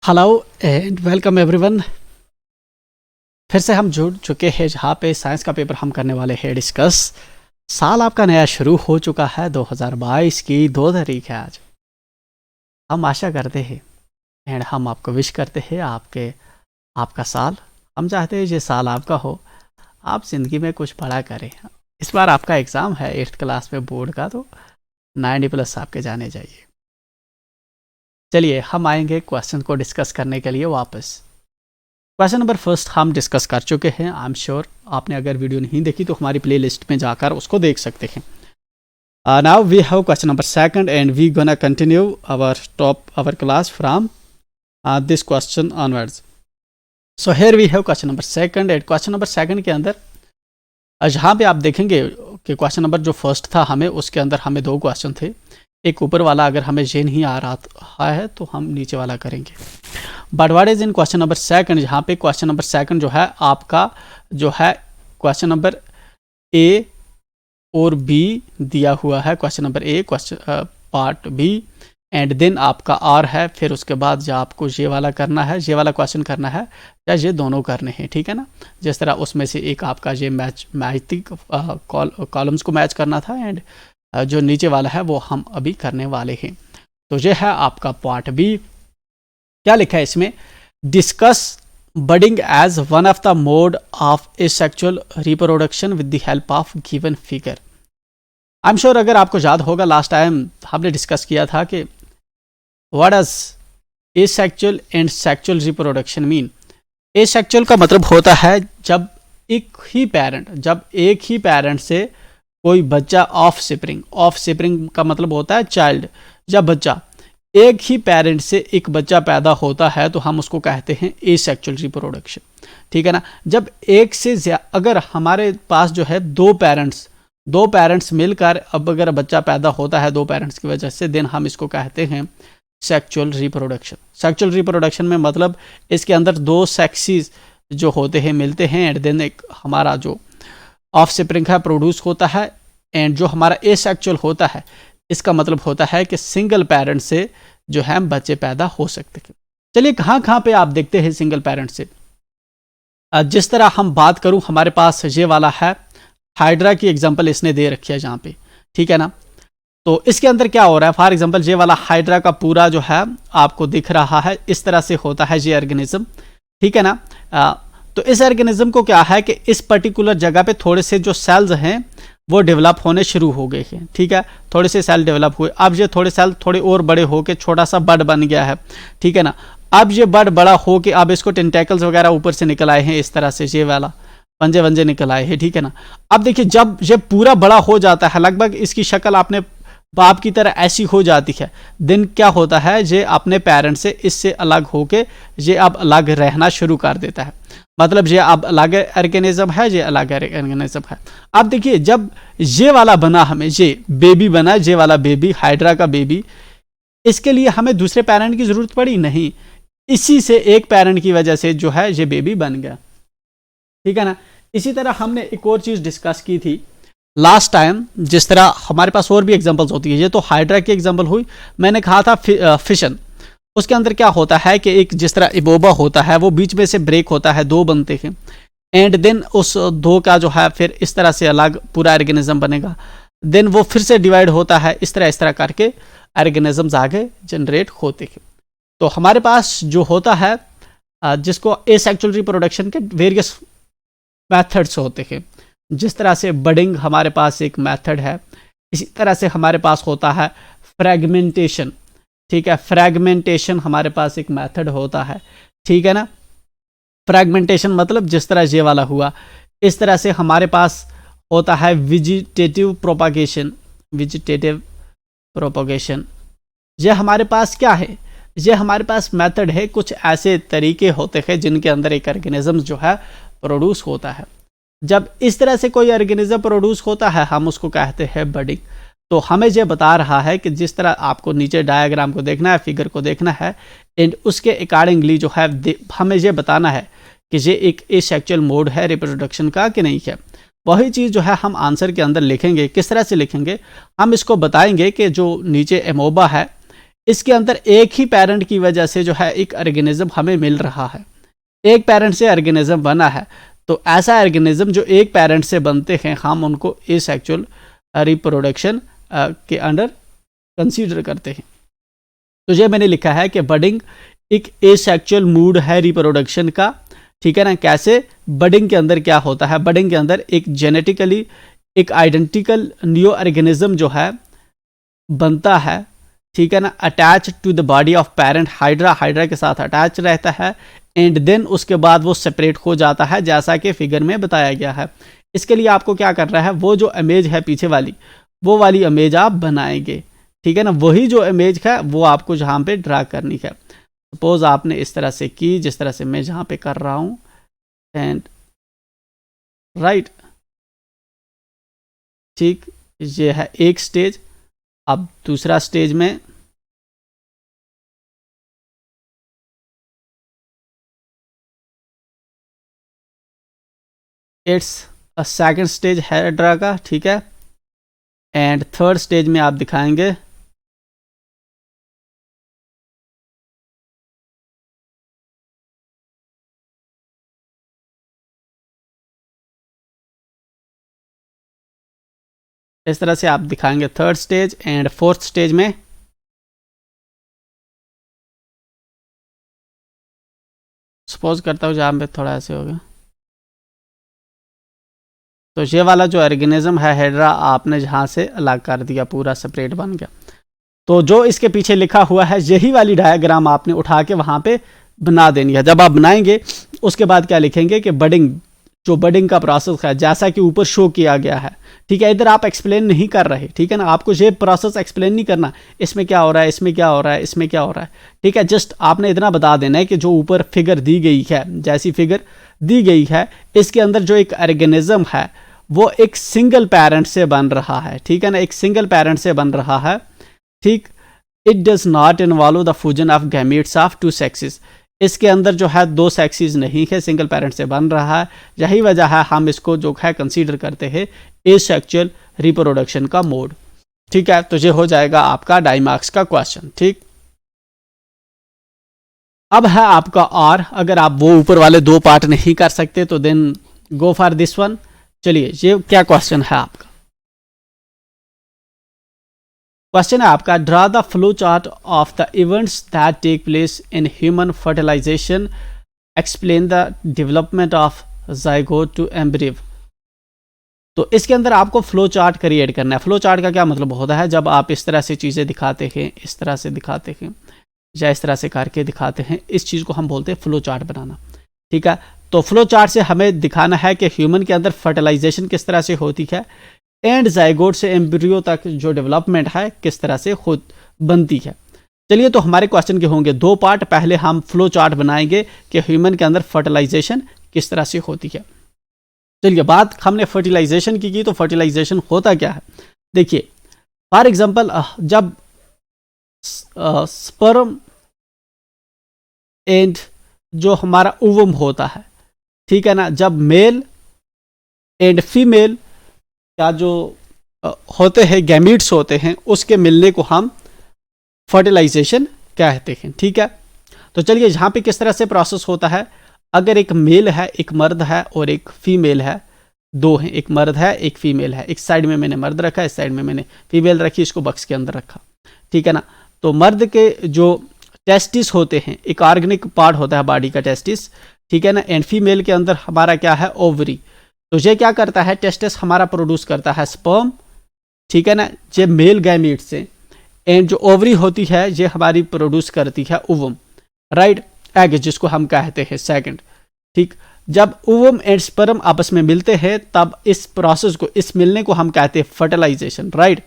Hello and welcome everyone. फिर से हम जुड़ चुके हैं जहाँ पे साइंस का पेपर हम करने वाले हैं डिस्कस। साल आपका नया शुरू हो चुका है, 2022 की 2 तारीख है आज। हम आशा करते हैं एंड हम आपको विश करते हैं आपका साल, हम चाहते हैं ये साल आपका हो, आप ज़िंदगी में कुछ बड़ा करें। इस बार आपका एग्ज़ाम है 8th क्लास में बोर्ड का, तो 90+ आपके जाने चाहिए। चलिए हम आएंगे क्वेश्चन को डिस्कस करने के लिए वापस। क्वेश्चन नंबर फर्स्ट हम डिस्कस कर चुके हैं। आई एम श्योर आपने अगर वीडियो नहीं देखी तो हमारी प्ले लिस्ट में जाकर उसको देख सकते हैं। Now we have question number second and we gonna continue our class from this question onwards. So here we have question number second and question number second के अंदर जहाँ पे आप देखेंगे कि क्वेश्चन नंबर जो फर्स्ट था हमें, उसके अंदर हमें 2 क्वेश्चन थे। एक ऊपर वाला अगर हमें ये नहीं आ रहा है तो हम नीचे वाला करेंगे। But what is in question number second, जहाँ पे क्वेश्चन नंबर सेकंड जो है आपका जो है क्वेश्चन नंबर ए और बी दिया हुआ है। Question number A question part B and then आपका आर है। फिर उसके बाद जो आपको ये वाला करना है, ये वाला क्वेश्चन करना है या ये दोनों करने हैं, ठीक है ना। जिस तरह उसमें से एक आपका ये मैच थी, कॉलम्स को मैच करना था एंड जो नीचे वाला है वो हम अभी करने वाले हैं। तो ये है आपका पार्ट बी। क्या लिखा है इसमें? Discuss budding as one of the mode of asexual reproduction with the help of given figure. I am sure अगर आपको याद होगा लास्ट टाइम हमने डिस्कस किया था कि what does asexual and sexual reproduction mean. Asexual का मतलब होता है जब एक ही पेरेंट से कोई बच्चा ऑफ स्प्रिंग का मतलब होता है चाइल्ड, जब बच्चा एक ही पेरेंट से एक बच्चा पैदा होता है तो हम उसको कहते हैं एसेक्सुअल रिप्रोडक्शन, ठीक है ना। जब एक से अगर हमारे पास जो है दो पेरेंट्स मिलकर अब अगर बच्चा पैदा होता है 2 पेरेंट्स की वजह से, देन हम इसको कहते हैं सेक्सुअल रिप्रोडक्शन। सेक्सुअल रिप्रोडक्शन में मतलब इसके अंदर 2 सेक्सेस जो होते हैं मिलते हैं एंड देन एक हमारा जो ऑफ स्प्रिंग है प्रोड्यूस होता है। एंड जो हमारा एसेक्सुअल होता है इसका मतलब होता है कि सिंगल पेरेंट से जो है बच्चे पैदा हो सकते हैं। चलिए कहाँ पे आप देखते हैं सिंगल पेरेंट से। जिस तरह हम बात करूं, हमारे पास ये वाला है हाइड्रा की एग्जांपल इसने दे रखी है जहाँ पे, ठीक है ना। तो इसके अंदर क्या हो रहा है, फॉर एग्जांपल ये वाला हाइड्रा का पूरा जो है आपको दिख रहा है, इस तरह से होता है ये ऑर्गेनिज्म, ठीक है ना। तो इस ऑर्गेनिज्म को क्या है कि इस पर्टिकुलर जगह पे थोड़े से जो सेल्स हैं वो डेवलप होने शुरू हो गए हैं, ठीक है। थोड़े से सेल डेवलप हुए, अब ये थोड़े सेल थोड़े और बड़े होके छोटा सा बड बन गया है, ठीक है ना। अब ये बड बड़ा हो के अब इसको टेंटेकल्स वगैरह ऊपर से निकल आए हैं, इस तरह से ये वाला पंजे वंजे निकल आए हैं, ठीक है ना। अब देखिए जब ये पूरा बड़ा हो जाता है, लगभग इसकी शक्ल आपने बाप की तरह ऐसी हो जाती है, दिन क्या होता है ये अपने पेरेंट से इससे अलग होके ये अब अलग रहना शुरू कर देता है। मतलब ये अब अलग ऑर्गेनिज्म है, ये अलग ऑर्गेनिज्म है। अब देखिए जब ये वाला बना, हमें ये बेबी बना, ये वाला बेबी हाइड्रा का बेबी, इसके लिए हमें दूसरे पेरेंट की जरूरत पड़ी नहीं, इसी से एक पेरेंट की वजह से जो है ये बेबी बन गया, ठीक है ना। इसी तरह हमने एक और चीज डिस्कस की थी लास्ट टाइम, जिस तरह हमारे पास और भी एग्जांपल्स होती है। ये तो हाइड्रा की एग्जांपल हुई, मैंने कहा था फिशन। उसके अंदर क्या होता है कि एक जिस तरह इबोबा होता है वो बीच में से ब्रेक होता है, 2 बनते हैं एंड देन उस 2 का जो है फिर इस तरह से अलग पूरा ऑर्गेनिज्म बनेगा, देन वो फिर से डिवाइड होता है, इस तरह करके ऑर्गेनिजम्स आगे जनरेट होते हैं। तो हमारे पास जो होता है जिसको एसेक्सुअल रिप्रोडक्शन के वेरियस मेथड्स होते हैं। जिस तरह से बडिंग हमारे पास एक मेथड है, इसी तरह से हमारे पास होता है फ्रैगमेंटेशन, ठीक है। फ्रैगमेंटेशन हमारे पास एक मेथड होता है, ठीक है ना। फ्रैगमेंटेशन मतलब जिस तरह ये वाला हुआ, इस तरह से हमारे पास होता है वेजिटेटिव प्रोपगेशन। ये हमारे पास क्या है, ये हमारे पास मेथड है, कुछ ऐसे तरीके होते हैं जिनके अंदर एक ऑर्गेनिज्म जो है प्रोड्यूस होता है। जब इस तरह से कोई ऑर्गेनिज्म प्रोड्यूस होता है हम उसको कहते हैं बडिंग। तो हमें ये बता रहा है कि जिस तरह आपको नीचे डायग्राम को देखना है, फिगर को देखना है एंड उसके अकॉर्डिंगली जो है हमें ये बताना है कि ये एक एसेक्सुअल मोड है रिप्रोडक्शन का कि नहीं है। वही चीज़ जो है हम आंसर के अंदर लिखेंगे। किस तरह से लिखेंगे, हम इसको बताएंगे कि जो नीचे एमोबा है इसके अंदर एक ही पेरेंट की वजह से जो है एक ऑर्गेनिज्म हमें मिल रहा है, एक पेरेंट से ऑर्गेनिज्म बना है। तो ऐसा ऑर्गेनिज्म जो एक पेरेंट से बनते हैं, हम उनको एसेक्सुअल रिप्रोडक्शन के अंडर कंसीडर करते हैं। तो ये मैंने लिखा है कि बडिंग एक एसेक्सुअल मूड है रिप्रोडक्शन का, ठीक है ना। कैसे बडिंग के अंदर क्या होता है, बडिंग के अंदर एक जेनेटिकली एक आइडेंटिकल न्यू ऑर्गेनिज्म जो है बनता है, ठीक है ना, attach to the body of parent hydra, hydra के साथ अटैच रहता है, एंड देन उसके बाद वो सेपरेट हो जाता है, जैसा कि फिगर में बताया गया है। इसके लिए आपको क्या करना है, वो जो इमेज है पीछे वाली, वो वाली इमेज आप बनाएंगे, ठीक है ना। वही जो इमेज है वो आपको जहाँ पे ड्रा करनी है। सपोज आपने इस तरह से की, जिस तरह से मैं जहाँ पे कर रहा हूँ, एंड राइट, ठीक, ये है एक स्टेज। अब दूसरा स्टेज में it's a second stage hydra का, ठीक है। एंड थर्ड स्टेज में आप दिखाएंगे इस तरह से आप दिखाएंगे third stage. And fourth stage में सपोज करता हूँ जहाँ पे थोड़ा ऐसे होगा, तो ये वाला जो ऑर्गेनिज्म है हाइड्रा, आपने जहाँ से अलग कर दिया, पूरा सेपरेट बन गया। तो जो इसके पीछे लिखा हुआ है यही वाली डायग्राम आपने उठा के वहाँ पे बना देनी है। जब आप बनाएंगे उसके बाद क्या लिखेंगे कि बडिंग, जो बडिंग का प्रोसेस है जैसा कि ऊपर शो किया गया है, ठीक है। इधर आप एक्सप्लेन नहीं कर रहे, ठीक है ना, आपको ये प्रोसेस एक्सप्लेन नहीं करना, इसमें क्या हो रहा है, इसमें क्या हो रहा है, इसमें क्या हो रहा है, ठीक है। जस्ट आपने इतना बता देना है कि जो ऊपर फिगर दी गई है, जैसी फिगर दी गई है, इसके अंदर जो एक ऑर्गेनिज्म है वो एक सिंगल पेरेंट से बन रहा है, ठीक है ना, एक सिंगल पेरेंट से बन रहा है, ठीक। It does not involve the fusion of gametes of two sexes, इसके अंदर जो है दो सेक्सेस नहीं है, सिंगल पेरेंट से बन रहा है। यही वजह है हम इसको जो है कंसीडर करते हैं एसेक्सुअल रिप्रोडक्शन का मोड, ठीक है। तो ये हो जाएगा आपका डायमार्क्स का क्वेश्चन, ठीक। अब है आपका और, अगर आप वो ऊपर वाले दो पार्ट नहीं कर सकते तो then go for this one. चलिए, ये क्या क्वेश्चन है आपका, क्वेश्चन है आपका, draw the flow chart of the events that take place in human fertilisation, explain the development of zygote to embryo. तो इसके अंदर आपको फ्लो चार्ट क्रिएट करना है। फ्लो चार्ट का क्या मतलब होता है, जब आप इस तरह से चीज़ें दिखाते हैं, इस तरह से दिखाते हैं या इस तरह से करके दिखाते हैं, इस चीज़ को हम बोलते हैं फ्लो चार्ट बनाना, ठीक है। तो फ्लो चार्ट से हमें दिखाना है कि ह्यूमन के अंदर फर्टिलाइजेशन किस तरह से होती है, एंड जाइगोट से एम्ब्रियो तक जो डेवलपमेंट है किस तरह से खुद बनती है। चलिए, तो हमारे क्वेश्चन के होंगे दो पार्ट। पहले हम फ्लो चार्ट बनाएंगे कि ह्यूमन के अंदर फर्टिलाइजेशन किस तरह से होती है। चलिए, बात हमने फर्टिलाइजेशन की तो फर्टिलाइजेशन होता क्या है, देखिए फॉर एग्जांपल, जब स्पर्म एंड जो हमारा ओवम होता है, ठीक है ना, जब मेल एंड फीमेल का जो होते हैं गैमीट्स होते हैं, उसके मिलने को हम फर्टिलाइजेशन कहते हैं, ठीक है। तो चलिए, यहाँ पे किस तरह से प्रोसेस होता है, अगर एक मेल है, एक मर्द है और एक फीमेल है, दो हैं, एक मर्द है एक फीमेल है, एक साइड में मैंने मर्द रखा, इस साइड में मैंने फीमेल रखी, इसको बक्स के अंदर रखा, ठीक है ना। तो मर्द के जो टेस्टिस होते हैं, एक ऑर्गेनिक पार्ट होता है बॉडी का टेस्टिस, ठीक है ना, एंड फीमेल के अंदर हमारा क्या है, ओवरी। तो ये क्या करता है, टेस्टिस हमारा प्रोड्यूस करता है स्पर्म, ठीक है ना, ये मेल गैमीट से, एंड जो ओवरी होती है ये हमारी प्रोड्यूस करती है ओवम, राइट, एग, जिसको हम कहते हैं सेकंड, ठीक। जब ओवम एंड स्पर्म आपस में मिलते हैं तब इस प्रोसेस को, इस मिलने को हम कहते हैं फर्टिलाइजेशन, राइट।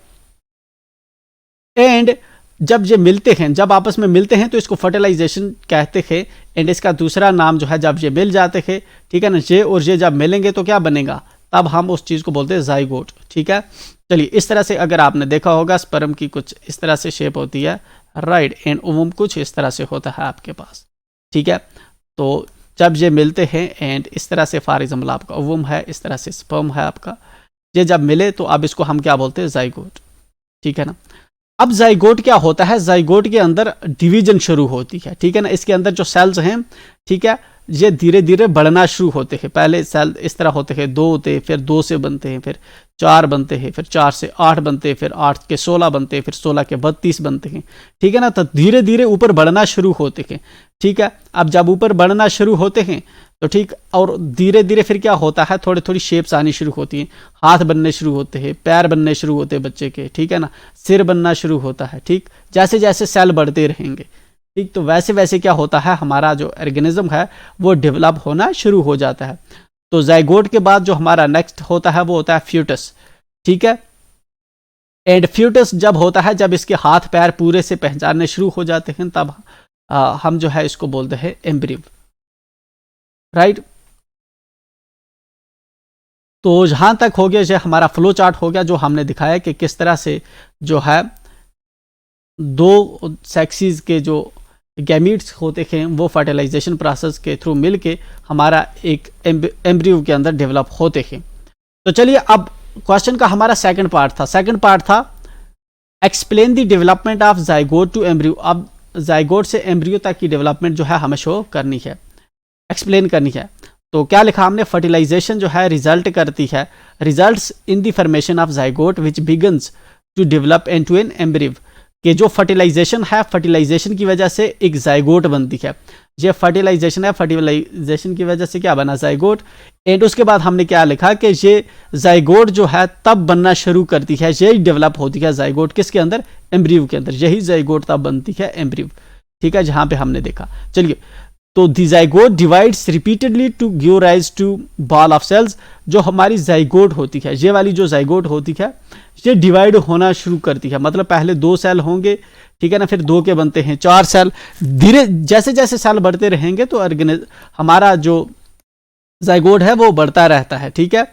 एंड जब ये मिलते हैं, जब आपस में मिलते हैं तो इसको फर्टिलाइजेशन कहते हैं। एंड इसका दूसरा नाम जो है, जब ये मिल जाते हैं, ठीक है ना, ये और ये जब मिलेंगे तो क्या बनेगा, तब हम उस चीज़ को बोलते हैं जाइगोट, ठीक है। चलिए, इस तरह से अगर आपने देखा होगा, स्पर्म की कुछ इस तरह से शेप होती है, राइट, एंड ओवम कुछ इस तरह से होता है आपके पास, ठीक है। तो जब ये मिलते हैं एंड इस तरह से, फॉर एग्जाम्पल आपका ओवम है, इस तरह से स्पर्म है आपका, ये जब मिले तो अब इसको हम क्या बोलते हैं, जाइगोट, ठीक है ना। अब जाइगोट क्या होता है, जाइगोट के अंदर डिवीजन शुरू होती है, ठीक है ना। इसके अंदर जो सेल्स हैं, ठीक है, ये धीरे धीरे बढ़ना शुरू होते हैं। पहले सेल इस तरह होते हैं, 2 होते हैं, फिर 2 से बनते हैं, फिर 4 बनते हैं, फिर 4 से 8 बनते हैं, फिर 8 के 16 बनते हैं, फिर 16 के 32 बनते हैं, ठीक है ना। तो धीरे धीरे ऊपर बढ़ना शुरू होते हैं, ठीक है। अब जब ऊपर बढ़ना शुरू होते हैं तो ठीक, और धीरे धीरे फिर क्या होता है, थोड़ी थोड़ी शेप्स आनी शुरू होती हैं, हाथ बनने शुरू होते हैं, पैर बनने शुरू होते हैं बच्चे के, ठीक है ना, सिर बनना शुरू होता है, ठीक। जैसे जैसे सेल बढ़ते रहेंगे, ठीक, तो वैसे वैसे क्या होता है, हमारा जो ऑर्गेनिज्म है वो डेवलप होना शुरू हो जाता है। तो जाइगोट के बाद जो हमारा नेक्स्ट होता है वो होता है फ्यूटस, ठीक है। एंड फ्यूटस जब होता है, जब इसके हाथ पैर पूरे से पहचानने शुरू हो जाते हैं, तब हम जो है इसको बोलते हैं एम्ब्रियो, राइट। तो जहां तक हो गया, जो हमारा फ्लो चार्ट हो गया, जो हमने दिखाया कि किस तरह से जो है 2 सेक्सीज के जो गैमीट्स होते हैं वो फर्टिलाइजेशन प्रोसेस के थ्रू मिलके हमारा एक एम्ब्रियो के अंदर डेवलप होते हैं। तो चलिए, अब क्वेश्चन का हमारा सेकंड पार्ट था explain the development of zygote to embryo. अब जाइगोट से एम्ब्रियो तक की डेवलपमेंट जो है हमें शो करनी है, एक्सप्लेन करनी है। तो क्या लिखा हमने, फर्टिलाइजेशन जो है रिजल्ट करती है, results in the formation of zygote which begins to develop into an embryo. कि जो फर्टिलाइजेशन है, फर्टिलाइजेशन की वजह से एक जाइगोट बनती है। ये फर्टिलाइजेशन है, फर्टिलाइजेशन की वजह से क्या बना, जाइगोट। एंड उसके बाद हमने क्या लिखा कि ये जाइगोट जो है तब बनना शुरू करती है, यही डेवलप होती है जाइगोट किसके अंदर, एम्ब्रियो के अंदर। यही जाइगोट तब बनती है एम्ब्रियो, ठीक है, जहां पे हमने देखा। चलिए, तो the zygote divides repeatedly to give rise to ball of cells. जो हमारी जाइगोट होती है, ये वाली जो जाइगोट होती है, ये डिवाइड होना शुरू करती है। मतलब पहले 2 सेल होंगे, ठीक है ना, फिर 2 के बनते हैं 4 सेल। धीरे जैसे जैसे सेल बढ़ते रहेंगे तो हमारा जो जाइगोट है वो बढ़ता रहता है, ठीक है।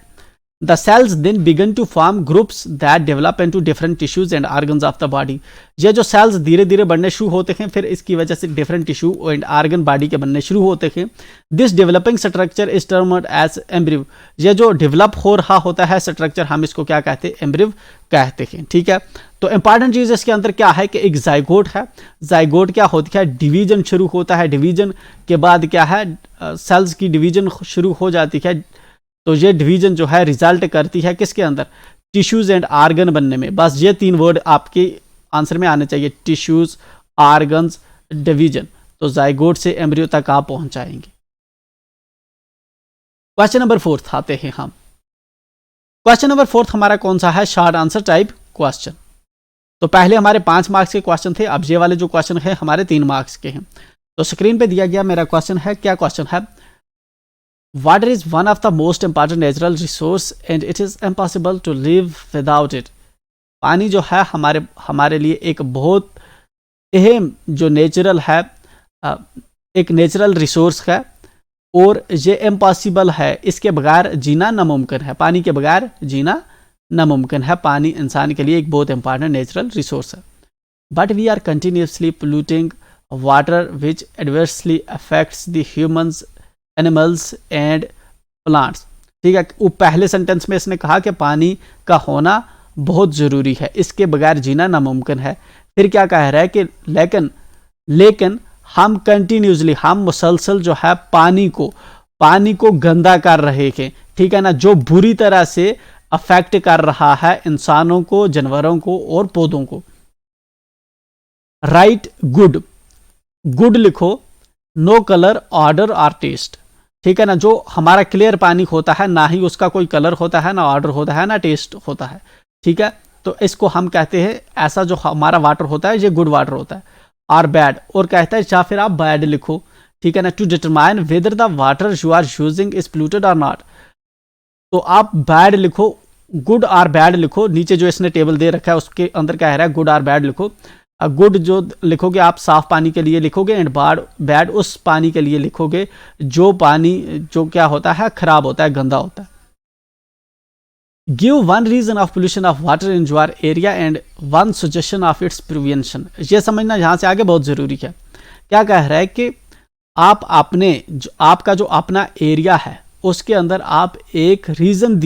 The cells then begin to form groups that develop into different tissues and organs of the body. ये जो सेल्स धीरे धीरे बढ़ने शुरू होते हैं, फिर इसकी वजह से different tissue and organ body के बनने शुरू होते हैं। This developing structure is termed as embryo. ये जो डेवलप हो रहा होता है स्ट्रक्चर, हम इसको क्या कहते हैं, एम्ब्रियो कहते हैं, ठीक है। तो इंपॉर्टेंट चीज इसके अंदर क्या है कि एक जाइगोट है, जाइगोट क्या होती है, डिवीजन शुरू होता है, डिवीजन के बाद क्या है, सेल्स की डिवीजन शुरू हो जाती है। तो ये डिवीजन जो है रिजल्ट करती है किसके अंदर, टिश्यूज एंड आर्गन बनने में। बस ये 3 वर्ड आपके आंसर में आने चाहिए, टिश्यूज, आर्गन्स, डिवीजन। तो जाइगोट से एम्ब्रियो तक आप पहुंच जाएंगे। क्वेश्चन नंबर 4 आते हैं हम। क्वेश्चन नंबर 4 हमारा कौन सा है, शॉर्ट आंसर टाइप क्वेश्चन। तो पहले हमारे 5 मार्क्स के क्वेश्चन थे, अब ये वाले जो क्वेश्चन है हमारे 3 मार्क्स के हैं। तो स्क्रीन पे दिया गया मेरा क्वेश्चन है, क्या क्वेश्चन है, Water is one of the most important natural resource and it is impossible to live without it. पानी जो है हमारे लिए एक बहुत अहम जो नेचुरल है, एक नेचुरल रिसोर्स है और ये इम्पॉसिबल है, इसके बगैर जीना नामुमकिन है। पानी के बगैर जीना नामुमकिन है। पानी इंसान के लिए एक बहुत इंपॉर्टेंट नेचुरल रिसोर्स है। But we are continuously polluting water which adversely affects the humans, animals and plants, ठीक है। वो पहले सेंटेंस में इसने कहा कि पानी का होना बहुत ज़रूरी है, इसके बगैर जीना नामुमकिन है। फिर क्या कह रहा है कि लेकिन हम कंटिन्यूसली, हम मुसलसल जो है पानी को गंदा कर रहे हैं, ठीक है ना, जो बुरी तरह से अफेक्ट कर रहा है इंसानों को, जानवरों को और पौधों को। राइट गुड लिखो, नो कलर, ऑर्डर और टेस्ट, ठीक है ना। जो हमारा क्लियर पानी होता है, ना ही उसका कोई कलर होता है, ना ऑर्डर होता है, ना टेस्ट होता है, ठीक है। तो इसको हम कहते हैं, ऐसा जो हमारा वाटर होता है ये गुड वाटर होता है। और बैड, और कहता है या फिर आप बैड लिखो, ठीक है ना, to determine whether the water you are using is polluted और नॉट। तो आप बैड लिखो, गुड और बैड लिखो। नीचे जो इसने टेबल दे रखा है उसके अंदर क्या है, गुड और बैड लिखो। गुड जो लिखोगे आप साफ पानी के लिए लिखोगे, एंड बैड उस पानी के लिए लिखोगे जो पानी जो क्या होता है, खराब होता है, गंदा होता है। Give 1 reason of pollution of water in your area and 1 suggestion of its prevention. ये समझना यहाँ से आगे बहुत जरूरी है। क्या कह रहा है कि आप आपका जो अपना एरिया है उसके अंदर आप एक रीजन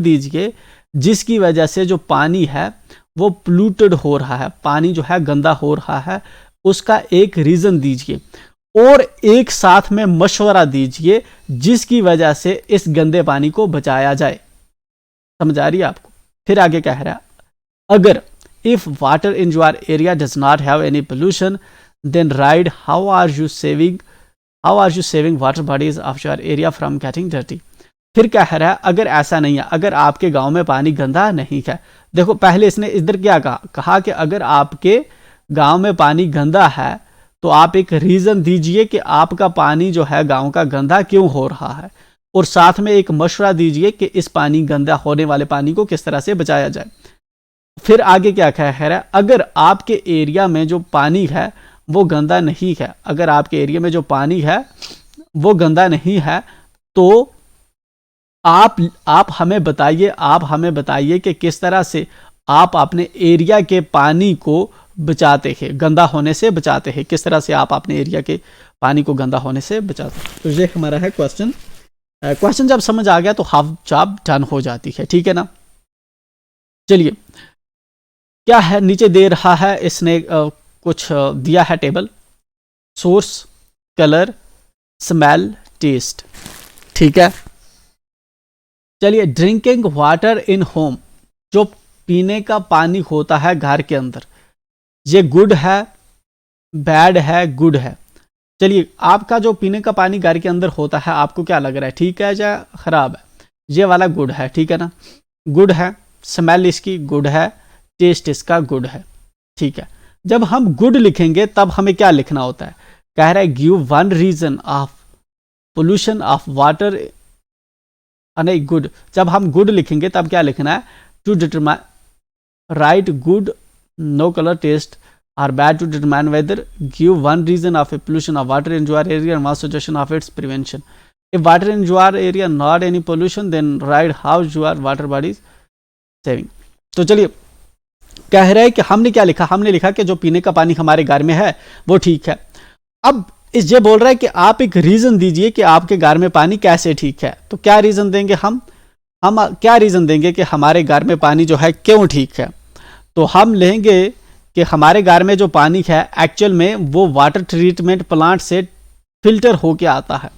दीजिए जिसकी वजह से जो पानी है वो पोल्यूटेड हो रहा है, पानी जो है गंदा हो रहा है, उसका एक रीजन दीजिए और एक साथ में मशवरा दीजिए जिसकी वजह से इस गंदे पानी को बचाया जाए। समझ आ रही है आपको? फिर आगे कह रहा है, अगर if water in your area does not have any pollution then write how are you saving water bodies of your area from getting dirty. फिर क्या कह रहा है, अगर ऐसा नहीं है, अगर आपके गांव में पानी गंदा नहीं है, देखो पहले इसने इधर क्या कहा कि अगर आपके गांव में पानी गंदा है तो आप एक रीजन दीजिए कि आपका पानी जो है गांव का गंदा क्यों हो रहा है, और साथ में एक मशवरा दीजिए कि इस पानी गंदा होने वाले पानी को किस तरह से बचाया जाए। फिर आगे क्या कह रहा है, अगर आपके एरिया में जो पानी है वो गंदा नहीं है, अगर आपके एरिया में जो पानी है वो गंदा नहीं है तो आप हमें बताइए कि किस तरह से आप अपने एरिया के पानी को बचाते हैं, गंदा होने से बचाते हैं, किस तरह से आप अपने एरिया के पानी को गंदा होने से बचाते हैं। तो ये हमारा है क्वेश्चन। क्वेश्चन जब समझ आ गया तो हाफ जॉब डन हो जाती है, ठीक है ना। चलिए, क्या है नीचे दे रहा है इसने, कुछ दिया है table, source, colour, smell, taste, ठीक है। चलिए, ड्रिंकिंग वाटर इन होम, जो पीने का पानी होता है घर के अंदर, ये गुड है, बैड है, गुड है। चलिए, आपका जो पीने का पानी घर के अंदर होता है आपको क्या लग रहा है, ठीक है या खराब है? ये वाला गुड है, ठीक है ना, गुड है। स्मेल इसकी गुड है, टेस्ट इसका गुड है, ठीक है। जब हम गुड लिखेंगे तब हमें क्या लिखना होता है, कह रहा है give one reason of pollution of water, नहीं गुड, जब हम गुड लिखेंगे तब क्या लिखना है, to determine right good no colour taste are bad to determine whether, give one reason of a pollution of water in your area and one suggestion of its prevention. If water in your area not any pollution then write how your water bodies saving. तो चलिए, कह रहे हैं कि हमने क्या लिखा, हमने लिखा कि जो पीने का पानी हमारे घर में है वो ठीक है। अब इस ये बोल रहा है कि आप एक रीजन दीजिए कि आपके घर में पानी कैसे ठीक है। तो क्या रीजन देंगे हम क्या रीजन देंगे कि हमारे घर में पानी जो है क्यों ठीक है। तो हम लेंगे कि हमारे घर में जो पानी है एक्चुअल में वो वाटर ट्रीटमेंट प्लांट से फिल्टर होके आता है,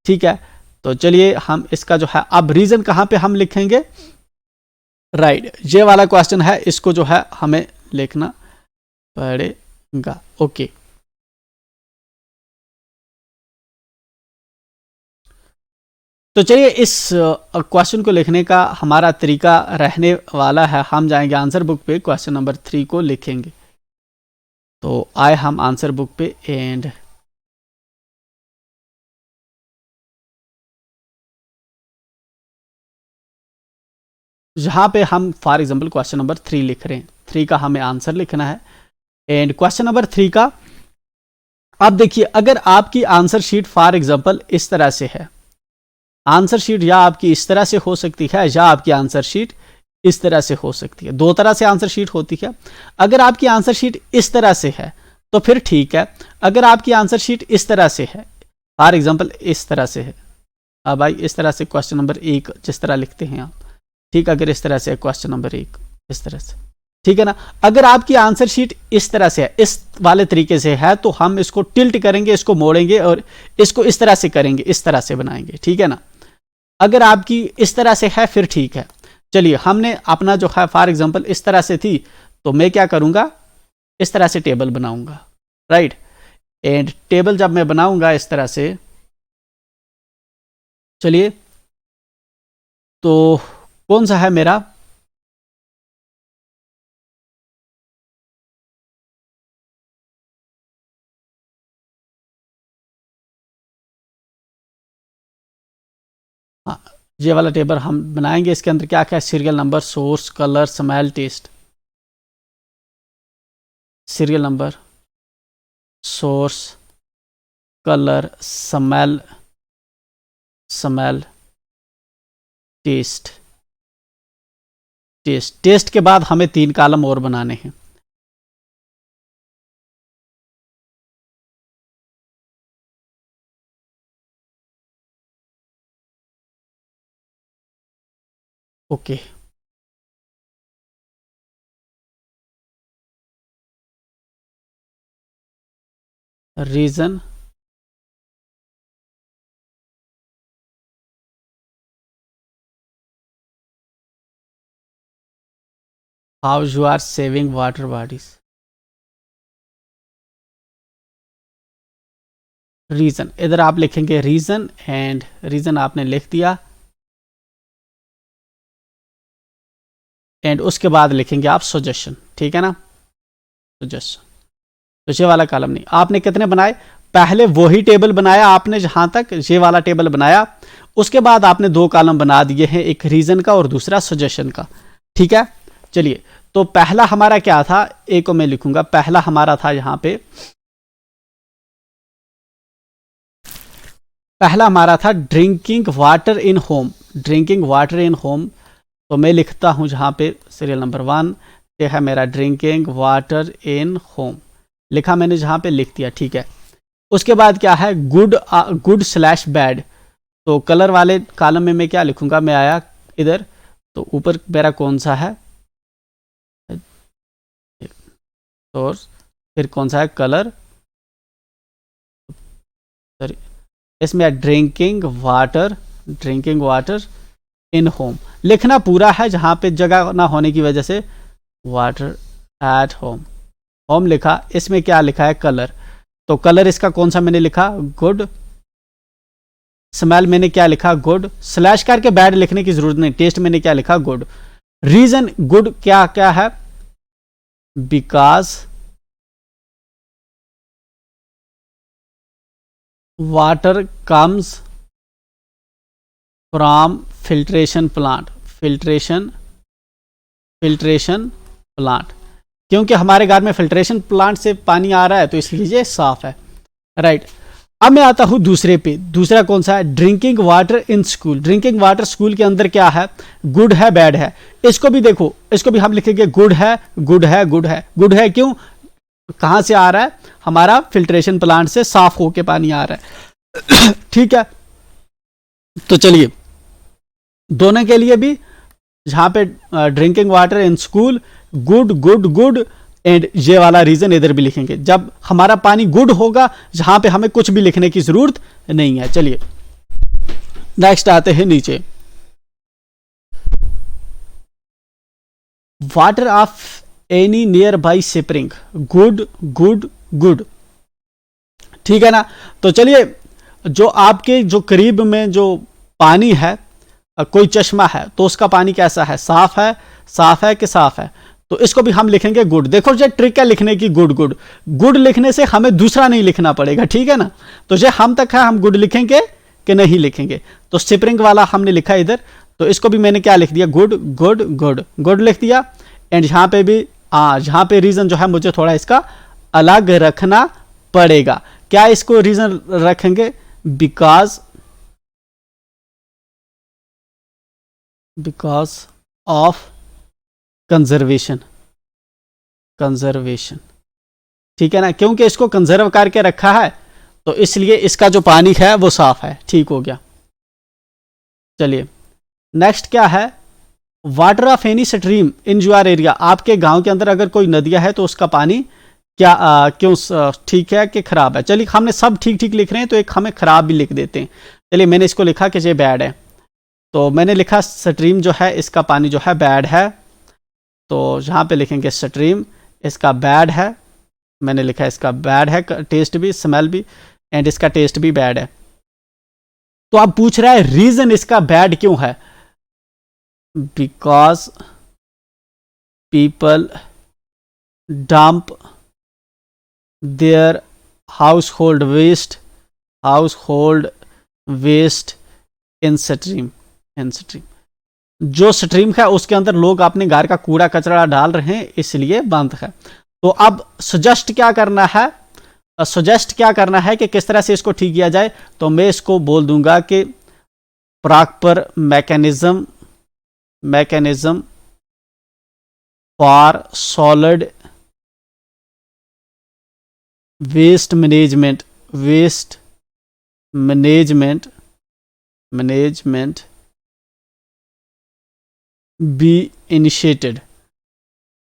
ठीक है। तो चलिए, हम इसका जो है अब रीजन कहां पे हम लिखेंगे, राइट, ये वाला क्वेश्चन है, इसको जो है हमें लिखना पड़ेगा। ओके, तो चलिए, इस क्वेश्चन को लिखने का हमारा तरीका रहने वाला है, हम जाएंगे आंसर बुक पे, क्वेश्चन नंबर 3 को लिखेंगे। तो आए हम आंसर बुक पे एंड यहाँ पे हम फॉर एग्जांपल क्वेश्चन नंबर 3 लिख रहे हैं, 3 का हमें आंसर लिखना है। एंड क्वेश्चन नंबर 3 का आप देखिए, अगर आपकी आंसर शीट फॉर एग्जांपल इस तरह से है, आंसर शीट या आपकी इस तरह से हो सकती है या आपकी आंसर शीट इस तरह से हो सकती है, दो तरह से आंसर शीट होती है। अगर आपकी आंसर शीट इस तरह से है तो फिर ठीक है, अगर आपकी आंसर शीट इस तरह से है, फॉर एग्जांपल इस तरह से है, अब भाई इस तरह से क्वेश्चन नंबर 1 जिस तरह लिखते हैं आप, ठीक, अगर इस तरह से क्वेश्चन नंबर 1 इस तरह से, ठीक है ना। अगर आपकी आंसर शीट इस तरह से है, इस वाले तरीके से है, तो हम इसको टिल्ट करेंगे, इसको मोड़ेंगे और इसको इस तरह से करेंगे, इस तरह से बनाएंगे, ठीक है ना। अगर आपकी इस तरह से है फिर ठीक है। चलिए, हमने अपना जो है फॉर एग्जांपल इस तरह से थी, तो मैं क्या करूंगा, इस तरह से टेबल बनाऊंगा, राइट। एंड टेबल जब मैं बनाऊंगा इस तरह से, चलिए, तो कौन सा है मेरा, हाँ, ये वाला टेबल हम बनाएंगे। इसके अंदर क्या क्या है, serial number, source, colour, smell, taste, serial number, source, colour, smell, taste, taste के बाद हमें 3 कॉलम और बनाने हैं। Okay, reason how you are saving water bodies. Reason, इधर आप लिखेंगे रीजन एंड रीजन आपने लिख दिया एंड उसके बाद लिखेंगे आप सजेशन, ठीक है ना, सजेशन। तो ये वाला कॉलम नहीं, आपने कितने बनाए, पहले वही टेबल बनाया आपने जहां तक ये वाला टेबल बनाया, उसके बाद आपने दो कॉलम बना दिए हैं, एक रीजन का और दूसरा सजेशन का, ठीक है। चलिए, तो पहला हमारा क्या था, एक को मैं लिखूंगा, पहला हमारा था यहां पे, पहला हमारा था drinking water in home, drinking water in home. तो मैं लिखता हूं जहां पे सीरियल नंबर 1, ये है मेरा ड्रिंकिंग वाटर इन होम, लिखा मैंने जहां पे, लिख दिया, ठीक है। उसके बाद क्या है, गुड स्लैश बैड। तो कलर वाले कॉलम में मैं क्या लिखूंगा, मैं आया इधर, तो ऊपर मेरा कौन सा है, और फिर कौन सा है कलर, सॉरी, इसमें ड्रिंकिंग वाटर इन होम लिखना पूरा है, जहां पे जगह ना होने की वजह से वाटर एट होम, होम लिखा, इसमें क्या लिखा है कलर, तो कलर इसका कौन सा मैंने लिखा, गुड। स्मेल मैंने क्या लिखा, गुड। स्लैश करके बैड लिखने की जरूरत नहीं, टेस्ट मैंने क्या लिखा, गुड। रीजन गुड क्या क्या है, because water comes from filtration plant, filtration plant, क्योंकि हमारे घर में फिल्ट्रेशन प्लांट से पानी आ रहा है तो इसलिए ये साफ है, राइट। अब मैं आता हूं दूसरे पे, दूसरा कौन सा है, drinking water in school. Drinking water school के अंदर क्या है, गुड है बैड है, इसको भी देखो, इसको भी हम लिखेंगे गुड है, गुड है, गुड है, गुड है, क्यों, कहां से आ रहा है, हमारा फिल्ट्रेशन प्लांट से साफ होके पानी आ रहा है ठीक है। तो चलिए, दोनों के लिए भी, जहां पे drinking water in school, good good good, and ये वाला रीजन इधर भी लिखेंगे, जब हमारा पानी गुड होगा, जहां पे हमें कुछ भी लिखने की जरूरत नहीं है। चलिए नेक्स्ट आते हैं नीचे, water of any near by spring, good good good, ठीक है ना। तो चलिए, जो आपके जो करीब में जो पानी है, कोई चश्मा है, तो उसका पानी कैसा है, साफ है, साफ है कि साफ है, तो इसको भी हम लिखेंगे गुड। देखो ये ट्रिक है लिखने की, गुड गुड गुड लिखने से हमें दूसरा नहीं लिखना पड़ेगा, ठीक है ना। तो ये हम तक है, हम गुड लिखेंगे कि नहीं लिखेंगे। तो स्प्रिंग वाला हमने लिखा इधर, तो इसको भी मैंने क्या लिख दिया, गुड गुड गुड गुड लिख दिया। एंड यहां पे भी जहां पे रीजन जो है मुझे थोड़ा इसका अलग रखना पड़ेगा, क्या इसको रीजन रखेंगे, बिकॉज ऑफ कंजर्वेशन, ठीक है ना, क्योंकि इसको कंजर्व करके रखा है, तो इसलिए इसका जो पानी है वो साफ है, ठीक हो गया। चलिए नेक्स्ट क्या है, water of any stream in your area, आपके गांव के अंदर अगर कोई नदियां है तो उसका पानी क्या क्यों ठीक है कि खराब है। चलिए, हमने सब ठीक ठीक लिख रहे हैं, तो एक हमें खराब भी लिख देते हैं। चलिए, मैंने इसको लिखा कि ये बैड है, तो मैंने लिखा स्ट्रीम जो है इसका पानी जो है बैड है, तो यहां पे लिखेंगे स्ट्रीम इसका बैड है, मैंने लिखा इसका बैड है, टेस्ट भी, स्मेल भी, एंड इसका टेस्ट भी बैड है। तो आप पूछ रहा है रीजन इसका बैड क्यों है, because people dump their household waste in stream, जो स्ट्रीम है उसके अंदर लोग अपने घर का कूड़ा कचरा डाल रहे हैं, इसलिए बंद है। तो अब सजेस्ट क्या करना है कि किस तरह से इसको ठीक किया जाए, तो मैं इसको बोल दूंगा कि proper mechanism for solid waste management be initiated.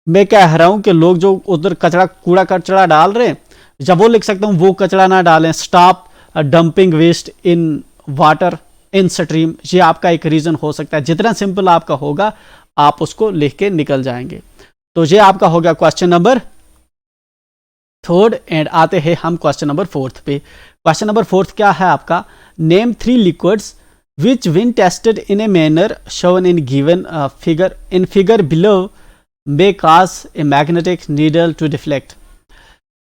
मैं कह रहा हूं कि लोग जो उधर कूड़ा कचरा डाल रहे हैं, या वो लिख सकता हूं वो कचरा ना डालें, stop dumping waste in water in stream. ये आपका एक रीजन हो सकता है। जितना सिंपल आपका होगा आप उसको लिख के निकल जाएंगे। तो ये आपका हो गया क्वेश्चन नंबर थर्ड। एंड आते हैं हम क्वेश्चन नंबर फोर्थ पे। क्वेश्चन नंबर फोर्थ क्या है आपका, name 3 liquids which when tested in a manner shown in given figure below may cause a magnetic needle to deflect।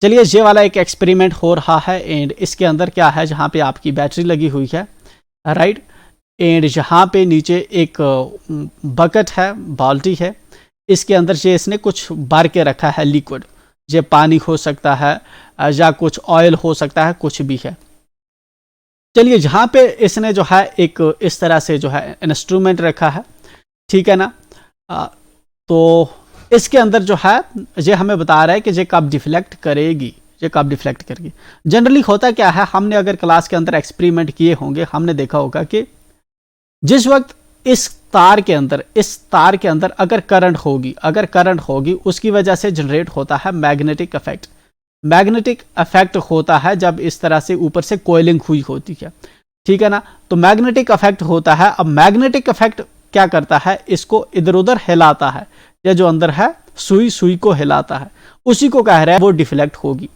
चलिए ये वाला एक एक्सपेरिमेंट हो रहा है एंड इसके अंदर क्या है, जहाँ पे आपकी बैटरी लगी हुई है, राइट, एंड यहाँ पे नीचे एक बकेट है, बाल्टी है, इसके अंदर ये इसने कुछ भर के रखा है लिक्विड। ये पानी हो सकता है या कुछ ऑयल हो सकता है, कुछ भी है। चलिए जहाँ पे इसने जो है एक इस तरह से जो है इंस्ट्रूमेंट रखा है, ठीक है ना। तो इसके अंदर जो है ये हमें बता रहा है कि ये कब डिफ्लेक्ट करेगी, ये कब डिफ्लेक्ट करेगी। जनरली होता क्या है, हमने अगर क्लास के अंदर एक्सपेरिमेंट किए होंगे, हमने देखा होगा कि जिस वक्त इस तार के अंदर अगर करंट होगी उसकी वजह से जनरेट होता है मैग्नेटिक इफेक्ट। मैग्नेटिक इफेक्ट होता है जब इस तरह से ऊपर से कोयलिंग हुई होती है, ठीक है ना। तो मैग्नेटिक इफेक्ट होता है। अब मैग्नेटिक इफेक्ट क्या करता है, इसको इधर उधर हिलाता है, या जो अंदर है सुई को हिलाता है, उसी को कह रहा है वो डिफ्लेक्ट होगी।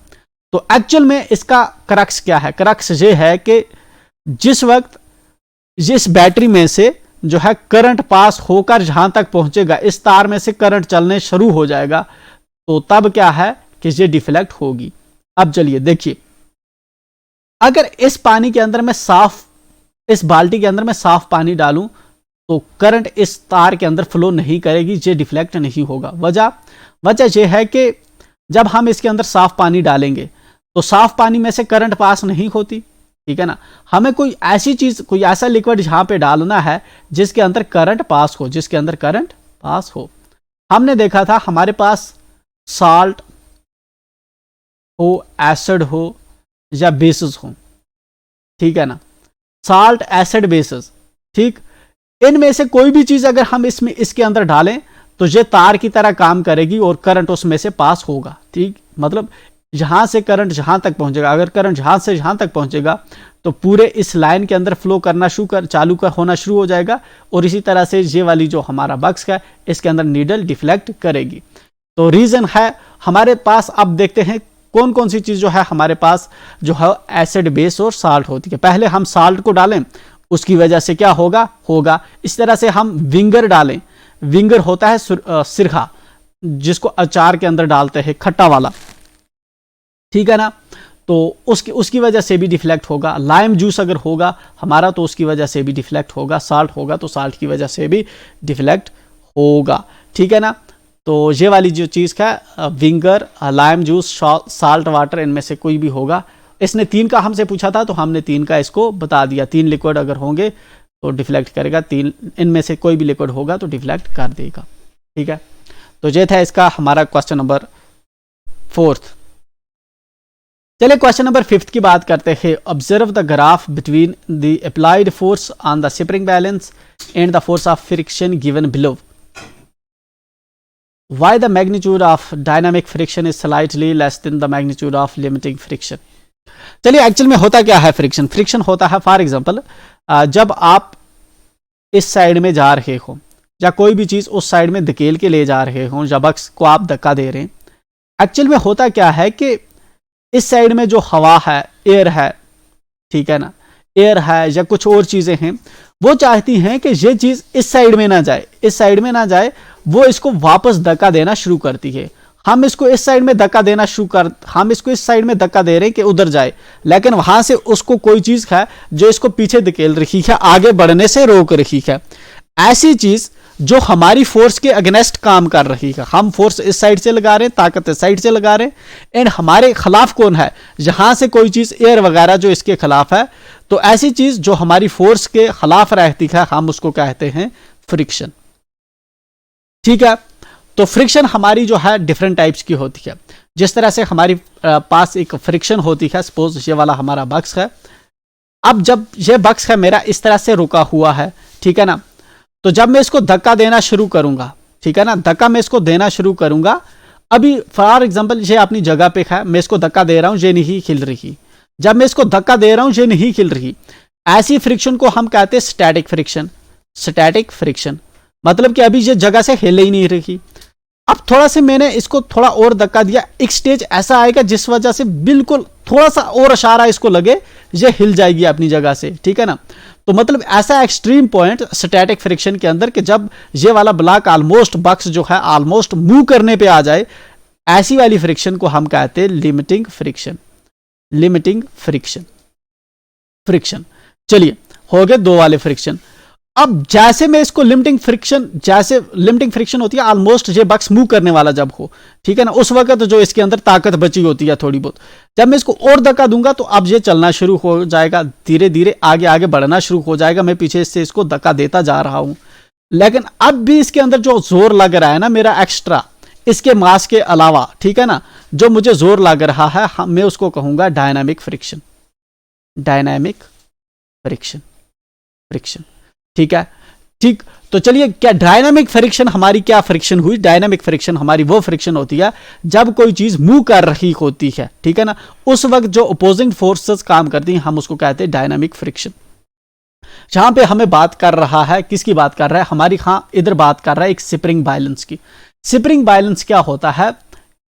तो एक्चुअल में इसका क्रक्स क्या है, क्रक्स ये है कि जिस वक्त जिस बैटरी में से जो है करंट पास होकर जहां तक पहुंचेगा, इस तार में से करंट चलने शुरू हो जाएगा, तो तब क्या है कि ये डिफ्लेक्ट होगी। अब चलिए देखिए, अगर इस पानी के अंदर मैं इस बाल्टी के अंदर मैं साफ पानी डालूं तो करंट इस तार के अंदर फ्लो नहीं करेगी, ये डिफ्लेक्ट नहीं होगा। वजह यह है कि जब हम इसके अंदर साफ पानी डालेंगे तो साफ पानी में से करंट पास नहीं होती, ठीक है ना। हमें कोई ऐसी चीज, कोई ऐसा लिक्विड यहां पे डालना है जिसके अंदर करंट पास हो, हमने देखा था हमारे पास साल्ट हो, एसिड हो या बेसिस हो, ठीक है ना, साल्ट, एसिड, बेसिस, ठीक, इनमें से कोई भी चीज अगर हम इसके अंदर डालें तो ये तार की तरह काम करेगी और करंट उसमें से पास होगा, ठीक। मतलब यहां से करंट जहां तक पहुंचेगा, अगर करंट यहां से जहां तक पहुंचेगा तो पूरे इस लाइन के अंदर फ्लो करना होना शुरू हो जाएगा, और इसी तरह से ये वाली जो हमारा बक्स है इसके अंदर नीडल डिफ्लेक्ट करेगी। तो रीजन है हमारे पास। अब देखते हैं कौन कौन सी चीज जो है हमारे पास जो है एसिड, बेस और साल्ट होती है। पहले हम साल्ट को डालें, उसकी वजह से क्या होगा इस तरह से हम विंगर डालें। विंगर होता है सिरका, जिसको अचार के अंदर डालते हैं, खट्टा वाला, ठीक है ना। तो उसकी वजह से भी डिफ्लेक्ट होगा। लाइम जूस अगर होगा हमारा तो उसकी वजह से भी डिफ्लेक्ट होगा। साल्ट होगा तो साल्ट की वजह से भी डिफ्लेक्ट होगा, ठीक है ना। तो ये वाली जो चीज़ है winger, lime juice, salt water, इनमें से कोई भी होगा। इसने 3 का हमसे पूछा था तो हमने 3 का इसको बता दिया। 3 लिक्विड अगर होंगे तो डिफ्लेक्ट करेगा, 3 इनमें से कोई भी लिक्विड होगा तो डिफ्लेक्ट कर देगा, ठीक है। तो ये था इसका हमारा क्वेश्चन नंबर 4। चलिए क्वेश्चन नंबर 5 की बात करते हैं। Observe the graph between the applied force on the spring balance and the force of friction given below. Why the magnitude of dynamic friction is slightly less than the magnitude of limiting friction। चलिए actual में होता क्या है, friction होता है for example जब आप इस साइड में जा रहे हो या कोई भी चीज उस साइड में धकेल के ले जा रहे हो, या बक्स को आप धक्का दे रहे हैं। एक्चुअल में होता क्या है कि इस साइड में जो हवा है, एयर है, ठीक है ना, एयर है या कुछ और चीजें हैं, वो चाहती हैं कि ये चीज इस साइड में ना जाए, वो इसको वापस धक्का देना शुरू करती है। हम इसको इस साइड में धक्का दे रहे हैं कि उधर जाए, लेकिन वहां से उसको कोई चीज है जो इसको पीछे धकेल रही है, आगे बढ़ने से रोक रही है। ऐसी चीज जो हमारी फोर्स के अगेंस्ट काम कर रही है, हम फोर्स इस साइड से लगा रहे हैं, ताकत इस साइड से लगा रहे हैं, एंड हमारे खिलाफ कौन है, जहां से कोई चीज एयर वगैरह जो इसके खिलाफ है। तो ऐसी चीज जो हमारी फोर्स के खिलाफ रहती है, हम उसको कहते हैं फ्रिक्शन, ठीक है। तो फ्रिक्शन हमारी जो है डिफरेंट टाइप्स की होती है। जिस तरह से हमारी पास एक फ्रिक्शन होती है, सपोज ये वाला हमारा बक्स है। अब जब ये बक्स है मेरा इस तरह से रुका हुआ है, ठीक है ना, तो जब मैं इसको धक्का देना शुरू करूंगा, ठीक है ना, धक्का मैं इसको देना शुरू करूंगा, अभी फॉर एग्जांपल ये अपनी जगह पे है, मैं इसको धक्का दे रहा हूं, ये नहीं हिल रही। जब मैं इसको धक्का दे रहा हूं, ये नहीं हिल रही। ऐसी फ्रिक्शन को हम कहते हैं स्टैटिक फ्रिक्शन। स्टैटिक फ्रिक्शन मतलब कि अभी ये जगह से हिल ही नहीं रही। अब थोड़ा से मैंने इसको थोड़ा और धक्का दिया, एक स्टेज ऐसा आएगा जिस वजह से बिल्कुल थोड़ा सा और इशारा इसको लगे, ये हिल जाएगी अपनी जगह से, ठीक है ना। तो मतलब ऐसा एक्सट्रीम पॉइंट स्टैटिक फ्रिक्शन के अंदर कि जब ये वाला ब्लॉक ऑलमोस्ट बक्स जो है ऑलमोस्ट मूव करने पे आ जाए, ऐसी वाली फ्रिक्शन को हम कहते हैं limiting friction. Limiting friction. Friction चलिए हो गए दो वाले फ्रिक्शन। अब जैसे मैं इसको लिमिटिंग फ्रिक्शन, जैसे लिमिटिंग फ्रिक्शन होती है ऑलमोस्ट ये बक्स मूव करने वाला जब हो, ठीक है ना, उस वक्त जो इसके अंदर ताकत बची होती है थोड़ी बहुत, जब मैं इसको और धक्का दूंगा तो अब ये चलना शुरू हो जाएगा, धीरे धीरे आगे आगे बढ़ना शुरू हो जाएगा। मैं पीछे से इसको धक्का देता जा रहा हूं, लेकिन अब भी इसके अंदर जो जोर लग रहा है ना मेरा एक्स्ट्रा, इसके मास के अलावा, ठीक है ना, जो मुझे जोर लग रहा है, मैं उसको कहूंगा dynamic friction. Dynamic friction. Friction ठीक है। ठीक, तो चलिए, क्या डायनामिक फ्रिक्शन हमारी क्या फ्रिक्शन हुई? डायनामिक फ्रिक्शन हमारी वो फ्रिक्शन होती है जब कोई चीज मूव कर रही होती है, ठीक है ना, उस वक्त जो अपोजिंग फोर्सेस काम करती हैं हम उसको कहते हैं डायनामिक फ्रिक्शन। जहां पे हमें बात कर रहा है, किसकी बात कर रहा है हमारी, हाँ इधर बात कर रहा है एक स्प्रिंग बैलेंस की। स्प्रिंग बैलेंस क्या होता है?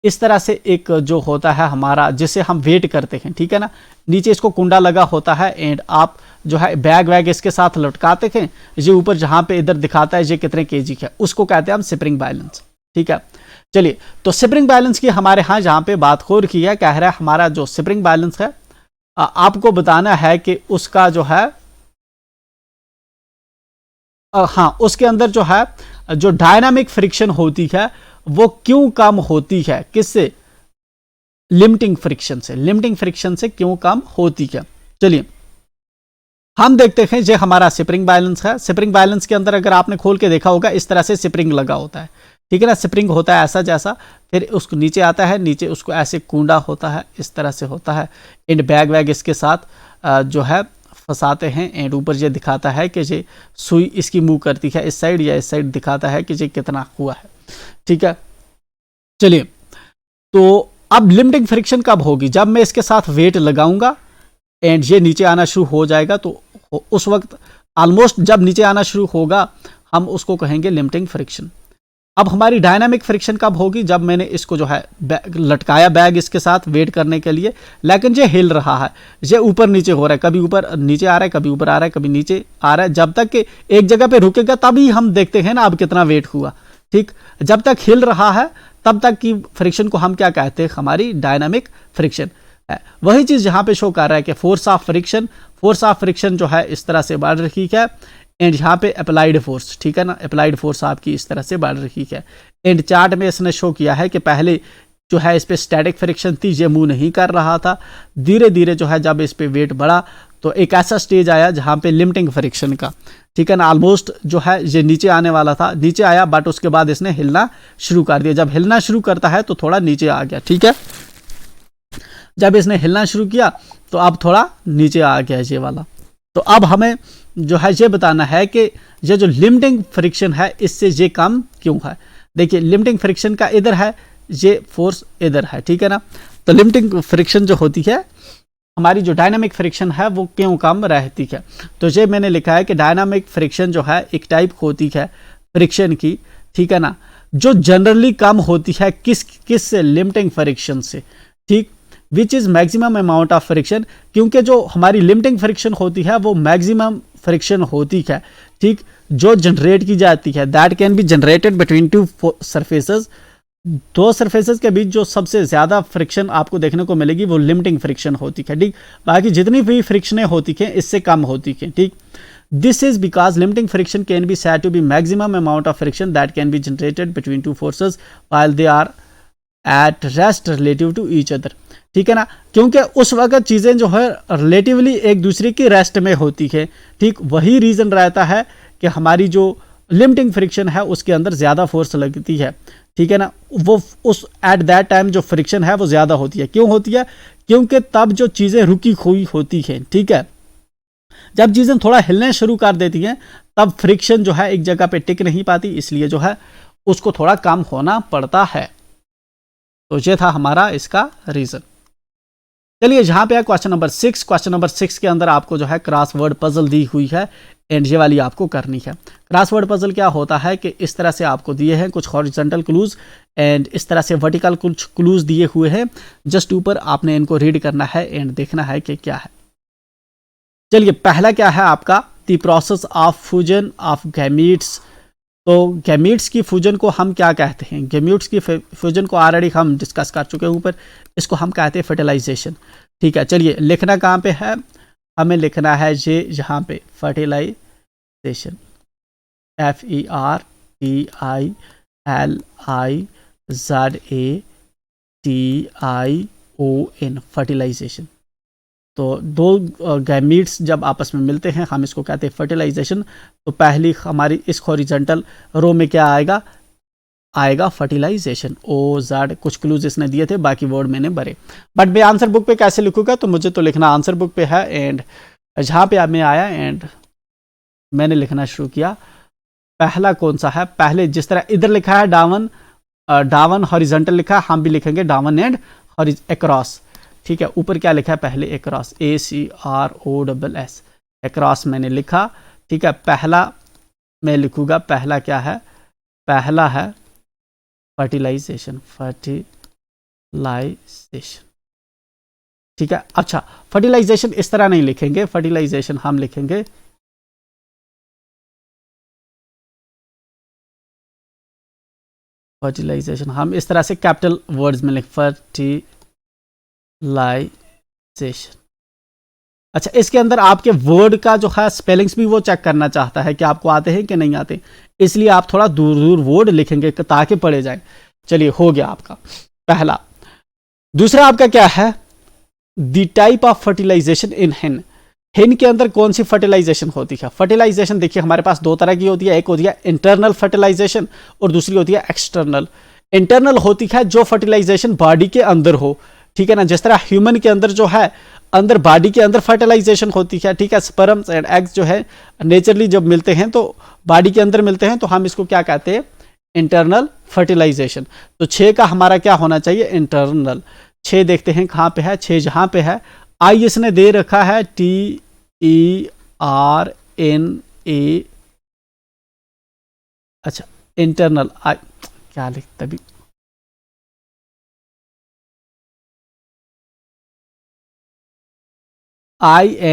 इस तरह से एक जो होता है हमारा, जिसे हम वेट करते हैं, ठीक है ना, नीचे इसको कुंडा लगा होता है एंड आप जो है बैग वैग इसके साथ लटकाते हैं, ये ऊपर जहां पे इधर दिखाता है ये कितने केजी है, उसको कहते हैं हम स्प्रिंग बैलेंस, ठीक है। चलिए, तो स्प्रिंग बैलेंस की हमारे यहाँ जहां पे बात हो रही है, कह रहा है हमारा जो स्प्रिंग बैलेंस है, आपको बताना है कि उसका जो है हाँ, उसके अंदर जो है जो डायनामिक फ्रिक्शन होती है वो क्यों कम होती है, किससे? लिमिटिंग फ्रिक्शन से। लिमिटिंग फ्रिक्शन से क्यों कम होती है? चलिए हम देखते हैं, ये हमारा स्प्रिंग बैलेंस है। स्प्रिंग बैलेंस के अंदर अगर आपने खोल के देखा होगा, इस तरह से स्प्रिंग लगा होता है, ठीक है ना, स्प्रिंग होता है ऐसा जैसा, फिर उसको नीचे आता है, नीचे उसको ऐसे कूंडा होता है, इस तरह से होता है एंड बैग वैग इसके साथ जो है फंसाते हैं एंड ऊपर ये दिखाता है कि ये सुई इसकी मूव करती है इस साइड या इस साइड, दिखाता है कि ये कितना हुआ है, ठीक है। चलिए, तो अब लिमिटिंग फ्रिक्शन कब होगी? जब मैं इसके साथ वेट लगाऊंगा एंड ये नीचे आना शुरू हो जाएगा, तो उस वक्त ऑलमोस्ट जब नीचे आना शुरू होगा हम उसको कहेंगे लिमिटिंग फ्रिक्शन। अब हमारी डायनामिक फ्रिक्शन कब होगी? जब मैंने इसको जो है लटकाया बैग इसके साथ वेट करने के लिए, लेकिन ये हिल रहा है, ये ऊपर नीचे हो रहा है, कभी ऊपर नीचे आ रहा है, कभी ऊपर आ रहा है, कभी नीचे आ रहा है, जब तक कि एक जगह पे रुकेगा तभी हम देखते हैं ना अब कितना वेट हुआ, ठीक। जब तक हिल रहा है तब तक की फ्रिक्शन को हम क्या कहते हैं? हमारी डायनामिक फ्रिक्शन है। वही चीज यहां पे शो कर रहा है कि force of friction, force of friction जो है इस तरह से बढ़ रही है एंड यहाँ पे अप्लाइड फोर्स, ठीक है ना, अप्लाइड फोर्स आपकी इस तरह से बढ़ रही है एंड चार्ट में इसने शो किया है कि पहले जो है इस पे स्टैटिक फ्रिक्शन थी, ये मूव नहीं कर रहा था, धीरे धीरे जो है जब इस पे वेट बढ़ा तो एक ऐसा स्टेज आया जहां पे लिमिटिंग फ्रिक्शन का, ठीक है ना, ऑलमोस्ट जो है ये नीचे आने वाला था, नीचे आया बट उसके बाद इसने हिलना शुरू कर दिया। जब हिलना शुरू करता है तो थोड़ा नीचे आ गया, ठीक है, जब इसने हिलना शुरू किया तो अब थोड़ा नीचे आ गया ये वाला। तो अब हमें जो है ये बताना है कि ये जो लिमिटिंग फ्रिक्शन है इससे ये कम क्यों है। देखिए, लिमिटिंग फ्रिक्शन का इधर है, ये फोर्स इधर है, ठीक है ना, तो लिमिटिंग फ्रिक्शन जो होती है हमारी, जो डायनामिक फ्रिक्शन है वो क्यों कम रहती है। तो ये मैंने लिखा है कि डायनामिक फ्रिक्शन जो है एक टाइप होती है फ्रिक्शन की, ठीक है ना, जो जनरली कम होती है किस से? लिमिटिंग फ्रिक्शन से, ठीक, which is maximum amount of friction, क्योंकि जो हमारी लिमिटिंग फ्रिक्शन होती है वो मैक्सिमम फ्रिक्शन होती है, ठीक, जो जनरेट की जाती है, that can be generated between to surfaces. दो सरफेसेस के बीच जो सबसे ज्यादा फ्रिक्शन आपको देखने को मिलेगी वो लिमिटिंग फ्रिक्शन होती है, ठीक, बाकी जितनी भी फ्रिक्शनें होती हैं इससे कम होती हैं, ठीक। This is because limiting friction can be said to be maximum amount of friction that can be generated between two forces while they are at rest relative to each other, ठीक है ना, क्योंकि उस वक्त चीजें जो है रिलेटिवली एक दूसरे की रेस्ट में होती है, ठीक, वही रीजन रहता है कि हमारी जो लिमिटिंग फ्रिक्शन है उसके अंदर ज्यादा फोर्स लगती है, ठीक है ना, वो उस एट दैट टाइम जो फ्रिक्शन है वो ज्यादा होती है। क्यों होती है? क्योंकि तब जो चीजें रुकी हुई होती है, ठीक है, जब चीजें थोड़ा हिलने शुरू कर देती हैं तब फ्रिक्शन जो है एक जगह पे टिक नहीं पाती, इसलिए जो है उसको थोड़ा कम होना पड़ता है। तो ये था हमारा इसका रीजन। चलिए जहां पे है क्वेश्चन नंबर 6। क्वेश्चन नंबर 6 के अंदर आपको जो है क्रॉसवर्ड पजल दी हुई है एंड ये वाली आपको करनी है। क्रॉसवर्ड पजल क्या होता है कि इस तरह से आपको दिए हैं कुछ हॉरिजॉन्टल क्लूज एंड इस तरह से वर्टिकल कुछ क्लूज दिए हुए हैं, जस्ट ऊपर आपने इनको रीड करना है एंड देखना है कि क्या है। चलिए पहला क्या है आपका, the process of fusion of gametes. तो गैमीट्स की फ्यूजन को हम क्या कहते हैं? गैमीट्स की फ्यूजन को ऑलरेडी हम डिस्कस कर चुके हैं ऊपर, इसको हम कहते हैं फर्टिलाइजेशन। ठीक है, चलिए लिखना कहाँ पे है, हमें लिखना है ये यहाँ पे फर्टिलाइजेशन, FERTILIZATION, फर्टिलाइजेशन। तो दो गैमीट्स जब आपस में मिलते हैं हम इसको कहते हैं फर्टिलाइजेशन। तो पहली हमारी इस हॉरिजॉन्टल रो में क्या आएगा, आएगा फर्टिलाइजेशन। OZ कुछ क्लूज इसने दिए थे, बाकी वर्ड मैंने भरे। बट मैं आंसर बुक पे कैसे लिखूंगा, तो मुझे तो लिखना आंसर बुक पे है एंड जहाँ पे मैं आया एंड मैंने लिखना शुरू किया। पहला कौन सा है, पहले जिस तरह इधर लिखा है डावन, डावन हॉरिजॉन्टल लिखा है, हम भी लिखेंगे डावन एंड अक्रॉस। ठीक है, ऊपर क्या लिखा है, पहले अक्रॉस, ACROSS, अक्रॉस मैंने लिखा। ठीक है, पहला मैं लिखूंगा, पहला क्या है, पहला है फर्टिलाइजेशन, फर्टिलाइजेशन। ठीक है, अच्छा फर्टिलाइजेशन इस तरह नहीं लिखेंगे, फर्टिलाइजेशन हम लिखेंगे फर्टिलाइजेशन हम इस तरह से कैपिटल वर्ड्स में लिख फर्टिलाइजेशन। अच्छा, इसके अंदर आपके वर्ड का जो है स्पेलिंग्स भी वो चेक करना चाहता है कि आपको आते हैं कि नहीं आते, इसलिए आप थोड़ा दूर दूर वर्ड लिखेंगे ताकि पढ़े जाए। चलिए हो गया आपका पहला। दूसरा आपका क्या है, द टाइप ऑफ फर्टिलाइजेशन इन हिन। हिन के अंदर कौन सी फर्टिलाइजेशन होती है? फर्टिलाइजेशन देखिए हमारे पास दो तरह की होती है, एक होती है इंटरनल फर्टिलाइजेशन और दूसरी होती है एक्सटर्नल। इंटरनल होती है जो फर्टिलाइजेशन बॉडी के अंदर हो, ठीक है ना, जिस तरह ह्यूमन के अंदर जो है अंदर बॉडी के अंदर फर्टिलाइजेशन होती है। ठीक है, स्पर्म्स एंड एग्स जो है नेचुरली जब मिलते हैं तो बॉडी के अंदर मिलते हैं, तो हम इसको क्या कहते हैं, इंटरनल फर्टिलाइजेशन। तो 6 का हमारा क्या होना चाहिए, इंटरनल। 6 देखते हैं कहाँ पे है, 6 जहां पे है, आई इसने दे रखा है TERNA, अच्छा इंटरनल आई क्या लिखता भी, INTERNAL,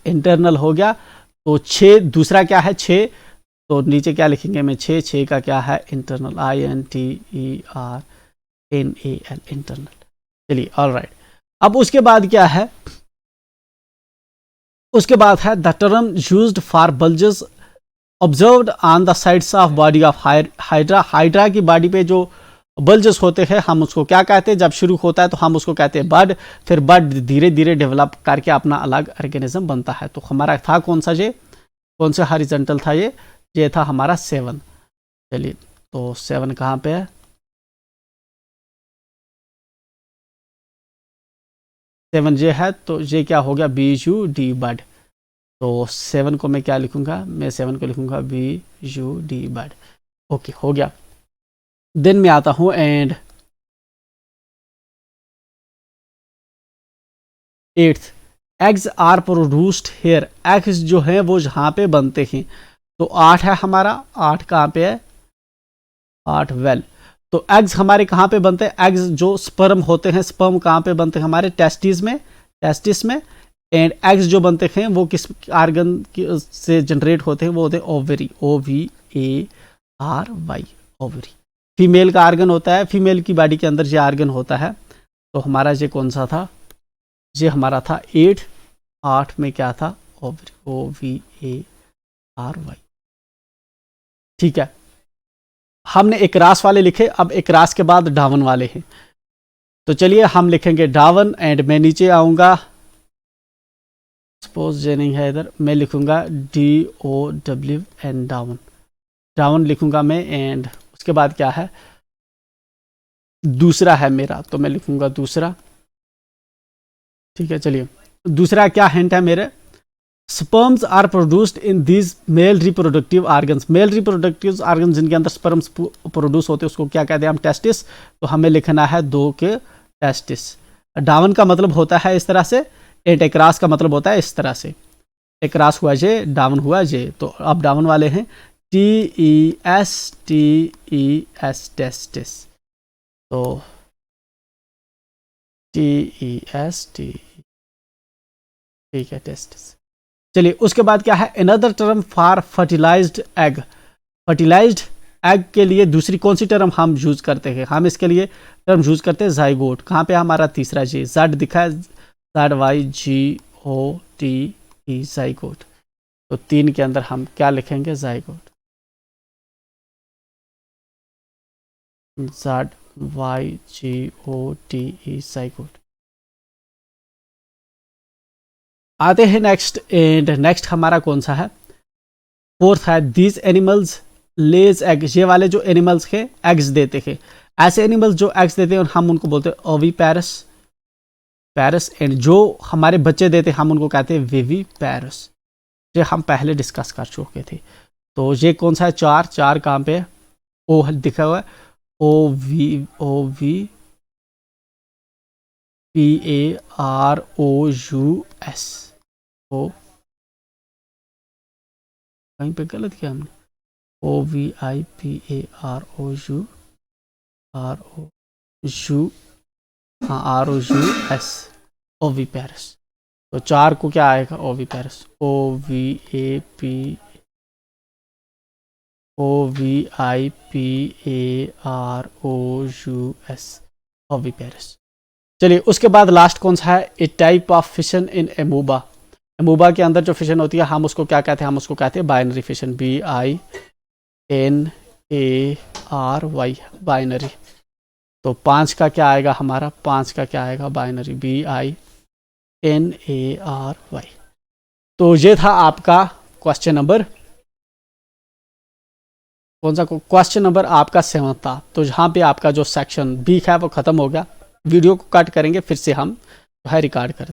इंटरनल हो गया। तो 6 दूसरा क्या है, 6, तो नीचे क्या लिखेंगे मैं, 6 का क्या है, इंटरनल, INTERNAL, इंटरनल। चलिए ऑल राइट। अब उसके बाद क्या है, उसके बाद है the term used for bulges observed on the sides of body of hydra. Hydra की बॉडी पे जो बल्जेस होते हैं हम उसको क्या कहते हैं, जब शुरू होता है तो हम उसको कहते हैं बड, फिर बड धीरे धीरे डेवलप करके अपना अलग ऑर्गेनिज्म बनता है। तो हमारा था कौन सा, ये कौन सा हॉरिजॉन्टल था, ये था हमारा 7। चलिए तो 7 कहाँ पे है, 7 ये है, तो ये क्या हो गया, BUD बड। तो 7 को मैं क्या लिखूंगा, मैं 7 को लिखूंगा BUD बड। ओके हो गया। देन में आता हूं and 8th, eggs are produced here. Eggs जो है वो जहां पे बनते हैं, तो 8 है हमारा, 8 कहाँ पे है, 8 वेल। तो एग्स हमारे कहाँ पे बनते हैं, एग्स जो स्पर्म होते हैं, स्पर्म कहाँ पे बनते हैं, हमारे टेस्टिस में, टेस्टिस में। एंड एग्स जो बनते हैं वो किस आर्गन से जनरेट होते हैं, वो होते हैं ओवरी, OVARY, ओवरी। फीमेल का आर्गन होता है, फीमेल की बॉडी के अंदर ये आर्गन होता है। तो हमारा ये कौन सा था, ये हमारा था 8 में क्या था, ओवरी, OVARY। ठीक है, हमने एक रास वाले लिखे, अब एक रास के बाद डावन वाले हैं। तो चलिए हम लिखेंगे डावन एंड मैं नीचे आऊंगा, सपोज ये नहीं है इधर, मैं लिखूंगा DOWN, डाउन, डाउन लिखूंगा मैं। एंड उसके बाद क्या है, दूसरा है मेरा, तो मैं लिखूंगा दूसरा। ठीक है, चलिए दूसरा क्या हिंट है मेरे, sperms are produced in these male reproductive organs. Male reproductive organ जिनके अंदर स्पर्म्स प्रोड्यूस होते हैं उसको क्या कहते हैं हम? टेस्टिस। तो हमें लिखना है 2 के टेस्टिस। डाउन का मतलब होता है इस तरह से, एटेक्रास का मतलब होता है इस तरह से। क्रॉस हुआ जे, डाउन हुआ जे। तो अब डाउन वाले हैं TES टेस्टिस। तो TES ठीक है, टेस्टिस। चलिए उसके बाद क्या है? Another term for fertilised egg. Fertilised egg के लिए दूसरी कौन सी टर्म हम यूज करते हैं? हम इसके लिए टर्म यूज करते हैं जाइगोट। कहाँ पे हमारा तीसरा जी? जेड दिखा है, ZYGOT जाइगोट। तो 3 के अंदर हम क्या लिखेंगे? जाइगोट। ZYGOT zygote. आते हैं नेक्स्ट, एंड नेक्स्ट हमारा कौन सा है? फोर्थ है दीज एनिमल्स लेज एग। ये वाले जो एनिमल्स के एग्स देते हैं, ऐसे एनिमल्स जो एग्स देते हैं हम उनको बोलते हैं ओविपेरस पैरस। एंड जो हमारे बच्चे देते हैं हम उनको कहते हैं विविपेरस। ये हम पहले डिस्कस कर चुके थे। तो ये कौन सा है? 4 कहाँ पे? ओ दिखा हुआ है, OVPAROUS। ओ कहीं पे गलत किया हमने। OVIPAROUS, हाँ ROUS, ओविपेरस। तो 4 को क्या आएगा? ओविपेरस। OVIPAROUS, oviparous. चलिए उसके बाद लास्ट कौन सा है? ए टाइप ऑफ फिशन इन एमूबा। एमूबा के अंदर जो फिशन होती है हम उसको क्या कहते हैं? हम उसको कहते हैं बाइनरी फिशन। BINARY, binary. तो 5 का क्या आएगा हमारा? 5 का क्या आएगा? Binary, BINARY। तो ये था आपका क्वेश्चन नंबर, कौन सा क्वेश्चन नंबर? आपका 7 था। तो यहाँ पे आपका जो सेक्शन बी है वो खत्म हो गया। वीडियो को कट करेंगे, फिर से हम रिकॉर्ड करते हैं।